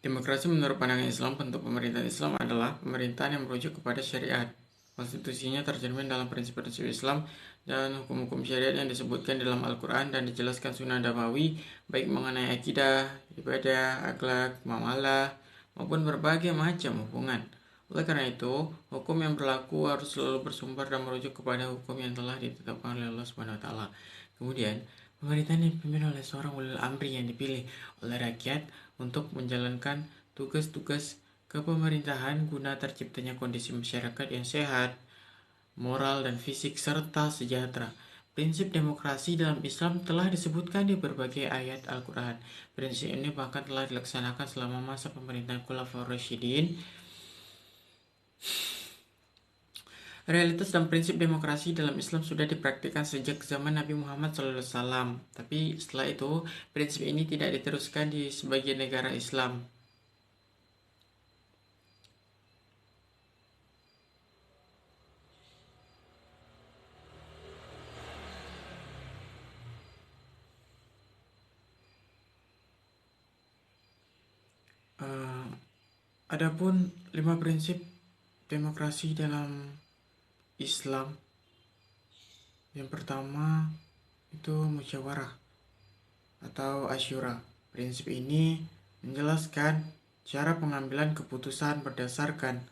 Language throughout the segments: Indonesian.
Demokrasi menurut pandangan Islam, bentuk pemerintahan Islam adalah pemerintahan yang merujuk kepada syariat. Konstitusinya tercermin dalam prinsip-prinsip Islam dan hukum-hukum syariat yang disebutkan dalam Al-Quran dan dijelaskan Sunnah Nabawi, baik mengenai akidah, ibadah, akhlak, muamalah, maupun berbagai macam hubungan. Oleh karena itu, hukum yang berlaku harus selalu bersumber dan merujuk kepada hukum yang telah ditetapkan oleh Allah Subhanahu wa taala. Kemudian, pemerintahan dipimpin oleh seorang ulil amri yang dipilih oleh rakyat untuk menjalankan tugas-tugas kepemerintahan guna terciptanya kondisi masyarakat yang sehat, moral dan fisik serta sejahtera. Prinsip demokrasi dalam Islam telah disebutkan di berbagai ayat Al-Quran. Prinsip ini bahkan telah dilaksanakan selama masa pemerintahan Khulafaur Rasyidin. Realitas dan prinsip demokrasi dalam Islam sudah dipraktikkan sejak zaman Nabi Muhammad SAW. Tapi setelah itu, prinsip ini tidak diteruskan di sebagian negara Islam. Adapun 5 prinsip demokrasi dalam Islam. Yang pertama itu musyawarah atau asyura. Prinsip ini menjelaskan cara pengambilan keputusan berdasarkan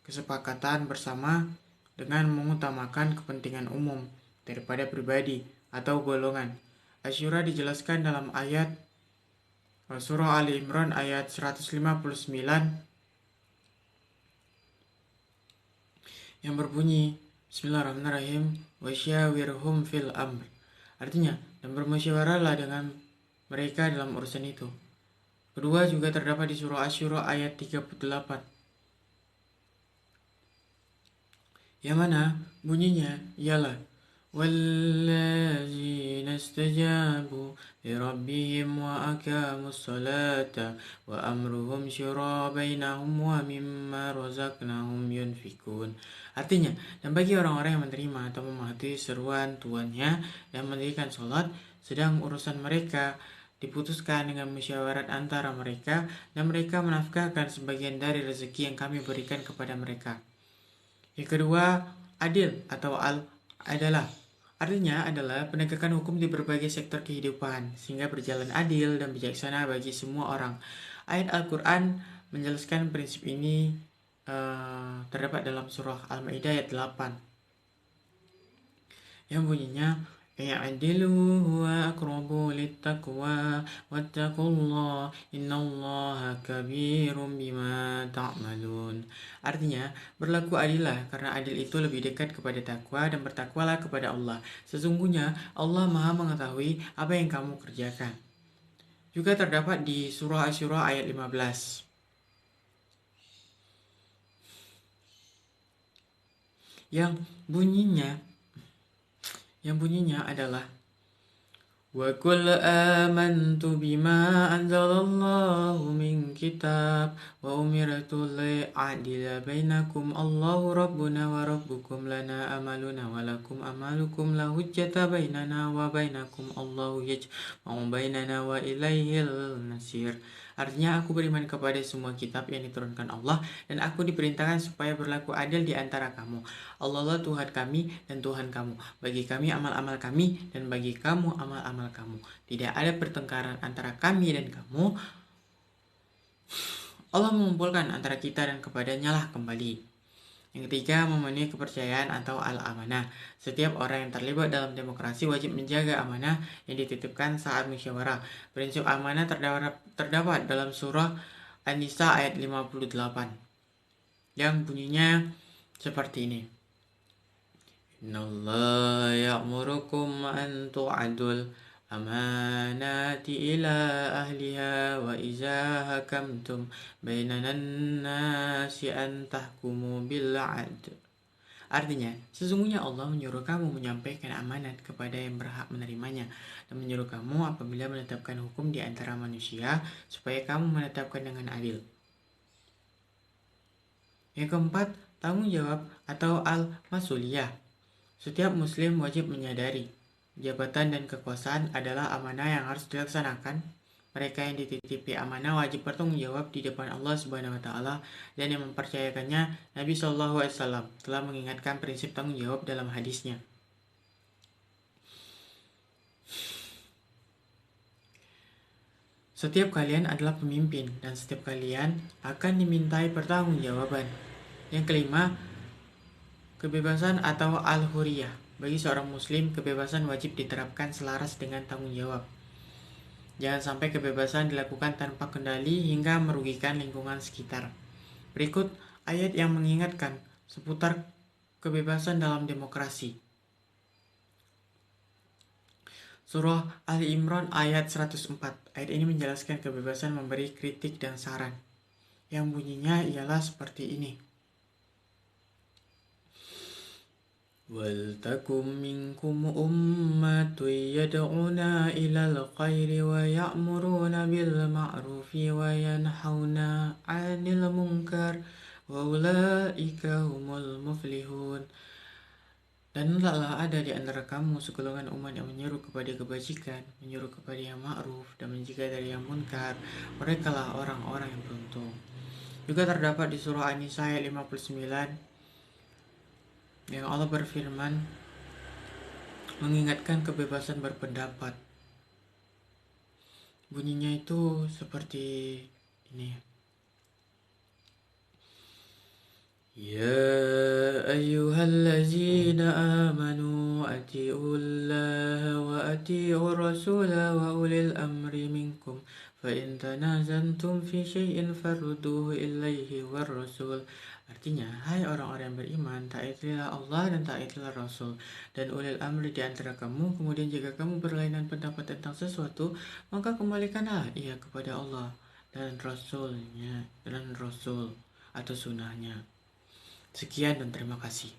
kesepakatan bersama dengan mengutamakan kepentingan umum daripada pribadi atau golongan. Asyura dijelaskan dalam ayat Surah Ali Imran ayat 159 yang berbunyi Bismillahirrahmanirrahim wasyawirhum fil amr. Artinya, dan bermusyawarahlah dengan mereka dalam urusan itu. Kedua juga terdapat di surah Asyura ayat 38. Yang mana bunyinya ialah وَالَّذِينَ اسْتَجَابُوا لِرَبِّهِمْ وَأَقَامُوا الصَّلَاةَ وَأَمْرُهُمْ شُورَى بَيْنَهُمْ وَمِمَّا رَزَقْنَاهُمْ يُنْفِقُونَ. Artinya, dan bagi orang-orang yang menerima atau mematuhi seruan Tuhannya dan mendirikan sholat, sedang urusan mereka diputuskan dengan musyawarat antara mereka dan mereka menafkahkan sebagian dari rezeki yang kami berikan kepada mereka. Yang kedua, adil atau artinya adalah penegakan hukum di berbagai sektor kehidupan sehingga berjalan adil dan bijaksana bagi semua orang. Ayat Al-Quran menjelaskan prinsip ini terdapat dalam surah Al-Maidah ayat 8 yang bunyinya i'dilu huwa aqrabu littaqwa wattaqullaha innallaha kabirum bima ta'malun. Artinya, berlaku adillah karena adil itu lebih dekat kepada takwa dan bertakwalah kepada Allah. Sesungguhnya Allah Maha mengetahui apa yang kamu kerjakan. Juga terdapat di surah Asyura ayat 15 yang bunyinya adalah wa qul amantu bima anzalallahu min kitab wa umirtu li'adila bainakum Allahu rabbuna wa rabbukum lana amaluna wa lakum amalukum la hujjata bainana wa bainakum Allahu yajma'u bainana wa ilaihil nasir. Artinya, aku beriman kepada semua kitab yang diturunkan Allah dan aku diperintahkan supaya berlaku adil di antara kamu. Allah lah Tuhan kami dan Tuhan kamu. Bagi kami amal-amal kami dan bagi kamu amal-amal kamu. Tidak ada pertengkaran antara kami dan kamu. Allah mengumpulkan antara kita dan kepadanya lah kembali. Yang ketiga, memenuhi kepercayaan atau al-amanah. Setiap orang yang terlibat dalam demokrasi wajib menjaga amanah yang dititipkan saat musyawarah. Prinsip amanah terdapat dalam surah An-Nisa ayat 58 yang bunyinya seperti ini. Innallaha ya'murukum an tu'adul amanati ila ahliha wa iza hakamtum bainan nasi an tahkumu bil 'adl. Artinya, sesungguhnya Allah menyuruh kamu menyampaikan amanat kepada yang berhak menerimanya dan menyuruh kamu apabila menetapkan hukum di antara manusia supaya kamu menetapkan dengan adil. Yang keempat, tanggung jawab atau al-masuliyah. Setiap muslim wajib menyadari jabatan dan kekuasaan adalah amanah yang harus dilaksanakan Mereka yang dititipi amanah wajib bertanggung jawab di depan Allah Subhanahu wa taala, dan yang mempercayakannya Nabi Shallallahu alaihi wasallam telah mengingatkan prinsip tanggung jawab dalam hadisnya. Setiap kalian adalah pemimpin dan setiap kalian akan dimintai pertanggungjawaban. Yang kelima, kebebasan atau al-huriyah. Bagi seorang muslim, kebebasan wajib diterapkan selaras dengan tanggung jawab. Jangan sampai kebebasan dilakukan tanpa kendali hingga merugikan lingkungan sekitar. Berikut ayat yang mengingatkan seputar kebebasan dalam demokrasi. Surah Ali Imran ayat 104. Ayat ini menjelaskan kebebasan memberi kritik dan saran. Yang bunyinya ialah seperti ini. وَلْتَكُنْ مِنْكُمْ أُمَّةٌ يَدْعُونَ إِلَى الْخَيْرِ وَيَأْمُرُونَ بِالْمَعْرُوفِ وَيَنْهَوْنَ عَنِ الْمُنْكَرِ وَأُولَئِكَ هُمُ الْمُفْلِحُونَ. Dan hendaklah ada di antara kamu segolongan umat yang menyeru kepada kebajikan, menyeru kepada yang ma'ruf, dan mencegah dari yang munkar. Mereka lah orang-orang yang beruntung. Juga terdapat di surah An-Nisa ayat 59 yang Allah berfirman mengingatkan kebebasan berpendapat. Bunyinya itu seperti ini. Ya ayyuhallazina amanu ati'u Allah wa ati'u Rasul wa ulil amri minkum fa in tanazantum fi syai'in farudduhu ilaihi war rasul. Artinya, hai orang-orang yang beriman, taatilah Allah dan taatilah Rasul dan ulil amri di antara kamu. Kemudian jika kamu berlainan pendapat tentang sesuatu, maka kembalikanlah ia kepada Allah dan Rasulnya dan Rasul atau sunnahnya. Sekian dan terima kasih.